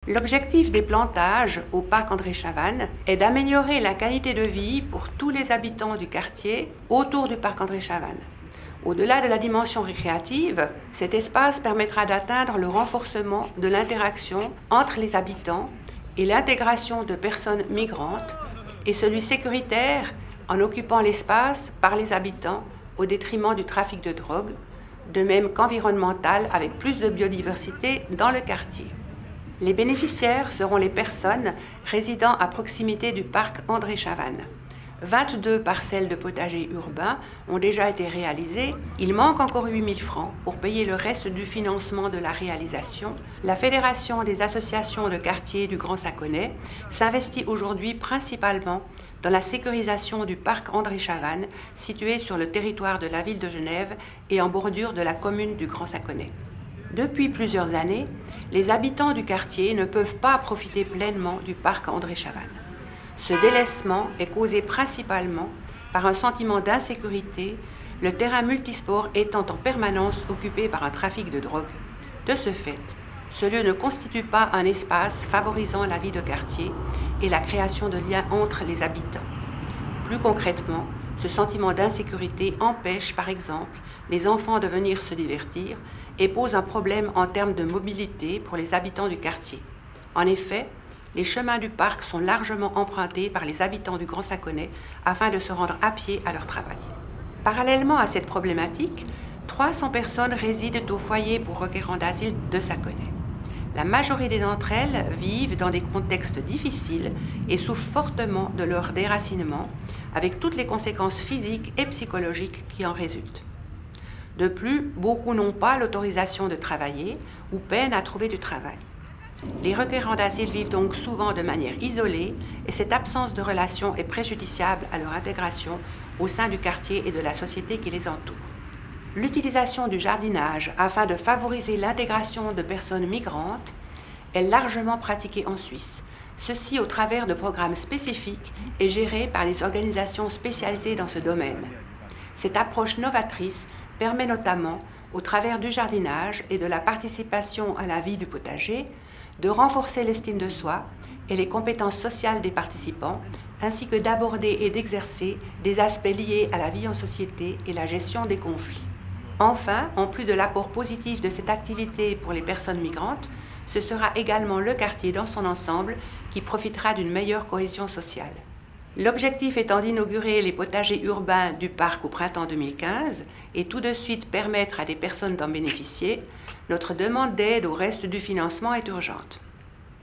L'objectif des plantages au parc André Chavannes est d'améliorer la qualité de vie pour tous les habitants du quartier autour du parc André Chavannes. Au-delà de la dimension récréative, cet espace permettra d'atteindre le renforcement de l'interaction entre les habitants et l'intégration de personnes migrantes et celui sécuritaire en occupant l'espace par les habitants au détriment du trafic de drogue, de même qu'environnemental avec plus de biodiversité dans le quartier. Les bénéficiaires seront les personnes résidant à proximité du parc André Chavannes. 22 parcelles de potager urbain ont déjà été réalisées. Il manque encore 8 000 francs pour payer le reste du financement de la réalisation. La Fédération des associations de quartier du Grand Saconnet s'investit aujourd'hui principalement dans la sécurisation du parc André Chavannes, situé sur le territoire de la ville de Genève et en bordure de la commune du Grand Saconnet. Depuis plusieurs années, les habitants du quartier ne peuvent pas profiter pleinement du parc André Chavannes. Ce délaissement est causé principalement par un sentiment d'insécurité, le terrain multisport étant en permanence occupé par un trafic de drogue. De ce fait, ce lieu ne constitue pas un espace favorisant la vie de quartier et la création de liens entre les habitants. Plus concrètement, ce sentiment d'insécurité empêche, par exemple, les enfants de venir se divertir et pose un problème en termes de mobilité pour les habitants du quartier. En effet, les chemins du parc sont largement empruntés par les habitants du Grand Saconnet afin de se rendre à pied à leur travail. Parallèlement à cette problématique, 300 personnes résident au foyer pour requérants d'asile de Saconnet. La majorité d'entre elles vivent dans des contextes difficiles et souffrent fortement de leur déracinement, avec toutes les conséquences physiques et psychologiques qui en résultent. De plus, beaucoup n'ont pas l'autorisation de travailler ou peinent à trouver du travail. Les requérants d'asile vivent donc souvent de manière isolée et cette absence de relation est préjudiciable à leur intégration au sein du quartier et de la société qui les entoure. L'utilisation du jardinage afin de favoriser l'intégration de personnes migrantes est largement pratiquée en Suisse, ceci au travers de programmes spécifiques et gérés par des organisations spécialisées dans ce domaine. Cette approche novatrice permet notamment, au travers du jardinage et de la participation à la vie du potager, de renforcer l'estime de soi et les compétences sociales des participants, ainsi que d'aborder et d'exercer des aspects liés à la vie en société et la gestion des conflits. Enfin, en plus de l'apport positif de cette activité pour les personnes migrantes, ce sera également le quartier dans son ensemble qui profitera d'une meilleure cohésion sociale. L'objectif étant d'inaugurer les potagers urbains du parc au printemps 2015 et tout de suite permettre à des personnes d'en bénéficier, notre demande d'aide au reste du financement est urgente.